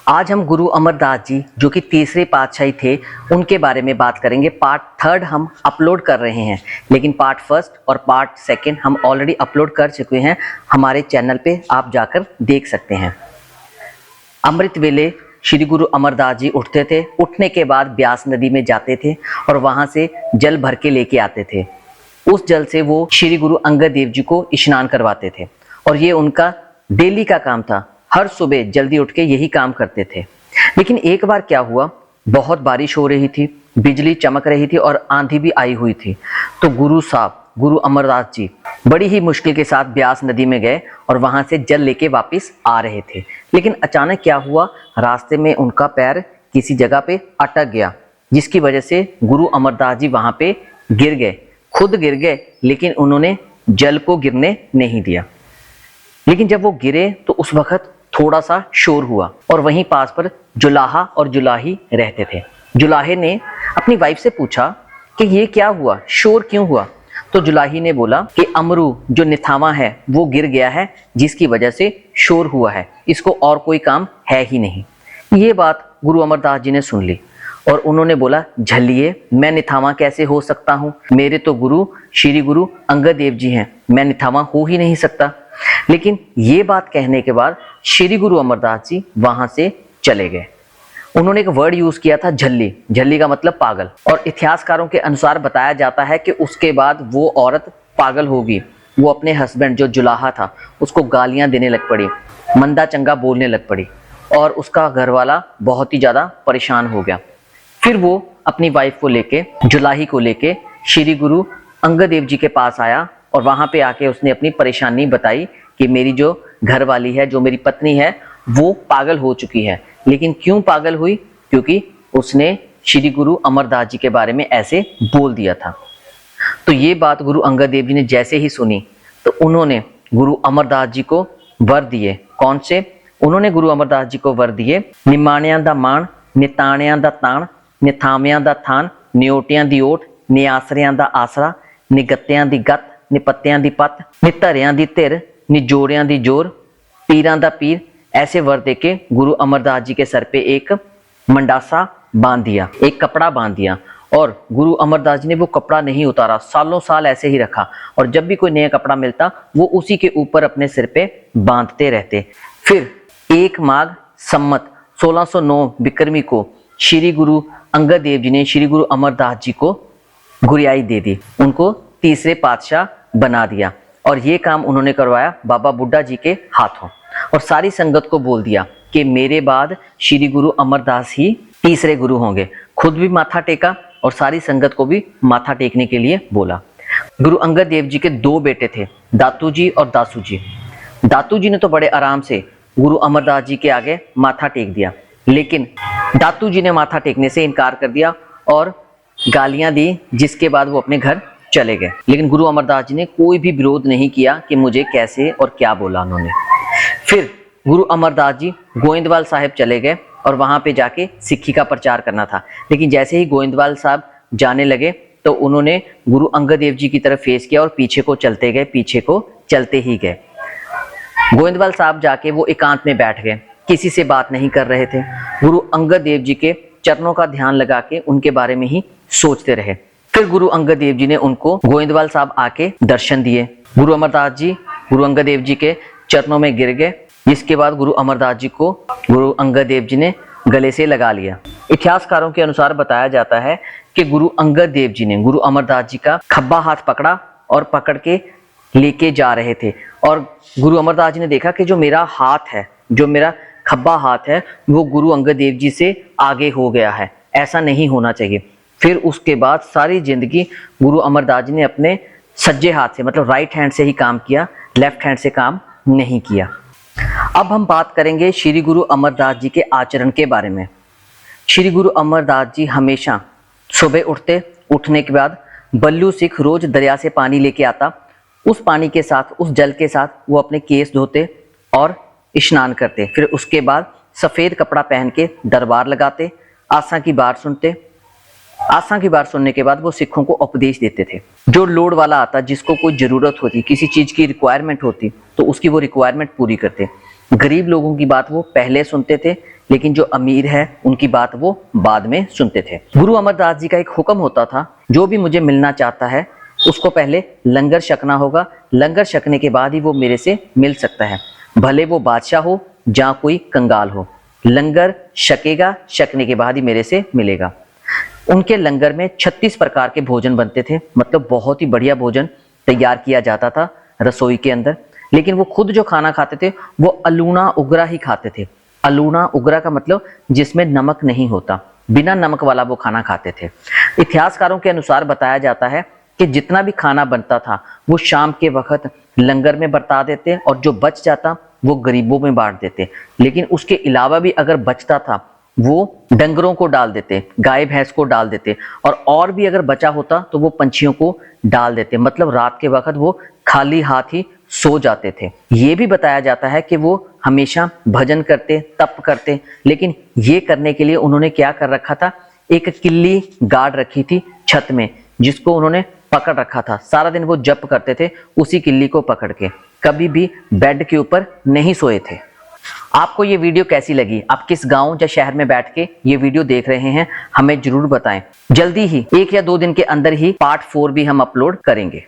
आज हम गुरु अमरदास जी जो कि तीसरे पातशाही थे उनके बारे में बात करेंगे। पार्ट 3 हम अपलोड कर रहे हैं, लेकिन पार्ट 1 और पार्ट 2 हम ऑलरेडी अपलोड कर चुके हैं हमारे चैनल पे, आप जाकर देख सकते हैं। अमृत वेले श्री गुरु अमरदास जी उठते थे, उठने के बाद ब्यास नदी में जाते थे और वहां से जल भर के लेके आते थे। उस जल से वो श्री गुरु अंगद देव जी को स्नान करवाते थे और ये उनका डेली का काम था। हर सुबह जल्दी उठ के यही काम करते थे। लेकिन एक बार क्या हुआ, बहुत बारिश हो रही थी, बिजली चमक रही थी और आंधी भी आई हुई थी। तो गुरु साहब गुरु अमरदास जी बड़ी ही मुश्किल के साथ ब्यास नदी में गए और वहां से जल लेके वापस आ रहे थे। लेकिन अचानक क्या हुआ, रास्ते में उनका पैर किसी जगह पे अटक गया, जिसकी वजह से गुरु अमरदास जी वहां पे गिर गए। खुद गिर गए, लेकिन उन्होंने जल को गिरने नहीं दिया। लेकिन जब वो गिरे तो उस वक्त थोड़ा सा शोर हुआ और वहीं पास पर जुलाहा और जुलाही रहते थे। जुलाहे ने अपनी वाइफ से पूछा कि ये क्या हुआ, शोर क्यों हुआ। तो जुलाही ने बोला कि अमरू जो निथावा है वो गिर गया है, जिसकी वजह से शोर हुआ है, इसको और कोई काम है ही नहीं। ये बात गुरु अमरदास जी ने सुन ली और उन्होंने बोला, झल्लिए मैं निथावा कैसे हो सकता हूँ, मेरे तो गुरु श्री गुरु अंगद देव जी हैं, मैं निथावा हो ही नहीं सकता। लेकिन ये बात कहने के बाद श्री गुरु अमरदास जी वहां से चले गए। उन्होंने एक वर्ड यूज किया था, झल्ली। झल्ली का मतलब पागल। और इतिहासकारों के अनुसार बताया जाता है कि उसके बाद वो औरत पागल होगी। वो अपने हस्बैंड जो जुलाहा था उसको गालियां देने लग पड़ी, मंदा चंगा बोलने लग पड़ी और उसका घरवाला बहुत ही ज्यादा परेशान हो गया। फिर वो अपनी वाइफ को लेके, जुलाही को लेके श्री गुरु अंगद देव जी के पास आया और वहां पे आके उसने अपनी परेशानी बताई कि मेरी जो घरवाली है, जो मेरी पत्नी है, वो पागल हो चुकी है। लेकिन क्यों पागल हुई? क्योंकि उसने श्री गुरु अमरदास जी के बारे में ऐसे बोल दिया था। तो ये बात गुरु अंगद देव जी ने जैसे ही सुनी तो उन्होंने गुरु अमरदास जी को वर दिए। कौन से? उन्होंने गुरु अमरदास जी को वर दिए, निमाणियां दा मान, निताणियां दा ताण, निथामियां दा थान, नियोटियां दी ओट, निआसरियां दा आसरा, निगत्तियां दी गत, निपत्तियां दी पत, निधरियां दी धिर, निजोड़ियां दी जोर, पीरां दा पीर। ऐसे वर देके गुरु अमरदास जी के सर पे एक मंडासा बांध दिया, एक कपड़ा बांध दिया। और गुरु अमरदास जी ने वो कपड़ा नहीं उतारा, सालों साल ऐसे ही रखा और जब भी कोई नया कपड़ा मिलता वो उसी के ऊपर अपने सिर पे बांधते रहते। फिर 1 माघ सम्मत 1609 विक्रमी को श्री गुरु अंगद देव जी ने श्री गुरु अमरदास जी को गुरियाई दे दी, उनको तीसरे पातशाह बना दिया। और ये काम उन्होंने करवाया बाबा बुड्ढा जी के हाथों और सारी संगत को बोल दिया कि मेरे बाद श्री गुरु अमरदास ही तीसरे गुरु होंगे। खुद भी माथा टेका और सारी संगत को भी माथा टेकने के लिए बोला। गुरु अंगद देव जी के 2 बेटे थे, दातू जी और दासू जी। दातू जी ने तो बड़े आराम से गुरु अमरदास जी के आगे माथा टेक दिया, लेकिन दातू जी ने माथा टेकने से इनकार कर दिया और गालियां दी, जिसके बाद वो अपने घर चले गए। लेकिन गुरु अमरदास जी ने कोई भी विरोध नहीं किया कि मुझे कैसे और क्या बोला उन्होंने। फिर गुरु अमरदास जी गोविंदवाल साहिब चले गए और वहां पे जाके सिक्खी का प्रचार करना था। लेकिन जैसे ही गोविंदवाल साहब जाने लगे तो उन्होंने गुरु अंगद देव जी की तरफ फेस किया और पीछे को चलते गए, पीछे को चलते ही गए। गोविंदवाल साहब जाके वो एकांत में बैठ गए, किसी से बात नहीं कर रहे थे। गुरु अंगद देव जी के चरणों का ध्यान लगा के उनके बारे में ही सोचते रहे। फिर गुरु अंगद देव जी ने उनको गोविंदवाल साहब आके दर्शन दिए। गुरु अमरदास जी गुरु अंगद देव जी के चरणों में गिर गए, जिसके बाद गुरु अमरदास जी को गुरु अंगद देव जी ने गले से लगा लिया। इतिहासकारों के अनुसार बताया जाता है कि गुरु अंगद देव जी ने गुरु अमरदास जी का खब्बा हाथ पकड़ा और पकड़ के लेके जा रहे थे। और गुरु अमरदास जी ने देखा कि जो मेरा हाथ है, जो मेरा खब्बा हाथ है, वो गुरु अंगद देव जी से आगे हो गया है, ऐसा नहीं होना चाहिए। फिर उसके बाद सारी जिंदगी गुरु अमरदास जी ने अपने सज्जे हाथ से, मतलब राइट हैंड से ही काम किया, लेफ्ट हैंड से काम नहीं किया। अब हम बात करेंगे श्री गुरु अमरदास जी के आचरण के बारे में। श्री गुरु अमरदास जी हमेशा सुबह उठने के बाद बल्लू सिख रोज दरिया से पानी लेके आता। उस पानी के साथ, उस जल के साथ वो अपने केस धोते और स्नान करते। फिर उसके बाद सफेद कपड़ा पहन के दरबार लगाते, आसा की बात सुनते। आसा की बात सुनने के बाद वो सिखों को उपदेश देते थे। जो लोड वाला आता, जिसको कोई जरूरत होती, किसी चीज की रिक्वायरमेंट होती, तो उसकी वो रिक्वायरमेंट पूरी करते। गरीब लोगों की बात वो पहले सुनते थे लेकिन जो अमीर है उनकी बात वो बाद में सुनते थे। गुरु अमरदास जी का एक हुक्म होता था, जो भी मुझे मिलना चाहता है उसको पहले लंगर छकना होगा, लंगर छकने के बाद ही वो मेरे से मिल सकता है, भले वो बादशाह हो या कोई कंगाल हो। लंगर छकेगा, छकने के बाद ही मेरे से मिलेगा। उनके लंगर में 36 प्रकार के भोजन बनते थे, मतलब बहुत ही बढ़िया भोजन तैयार किया जाता था रसोई के अंदर। लेकिन वो खुद जो खाना खाते थे वो अलूना उगरा ही खाते थे। अलूना उगरा का मतलब जिसमें नमक नहीं होता, बिना नमक वाला वो खाना खाते थे। इतिहासकारों के अनुसार बताया जाता है कि जितना भी खाना बनता था वो शाम के वक्त लंगर में बरता देते और जो बच जाता वो गरीबों में बांट देते। लेकिन उसके अलावा भी अगर बचता था वो डंगरों को डाल देते, गाय भैंस को डाल देते, और भी अगर बचा होता तो वो पंछियों को डाल देते। मतलब रात के वक्त वो खाली हाथ ही सो जाते थे। ये भी बताया जाता है कि वो हमेशा भजन करते, तप करते, लेकिन ये करने के लिए उन्होंने क्या कर रखा था, एक किल्ली गाड़ रखी थी छत में, जिसको उन्होंने पकड़ रखा था। सारा दिन वो जप करते थे उसी किल्ली को पकड़ के, कभी भी बेड के ऊपर नहीं सोए थे। आपको ये वीडियो कैसी लगी? आप किस गांव या शहर में बैठ के ये वीडियो देख रहे हैं, हमें जरूर बताएं। जल्दी ही 1 या 2 दिन के अंदर ही पार्ट 4 भी हम अपलोड करेंगे।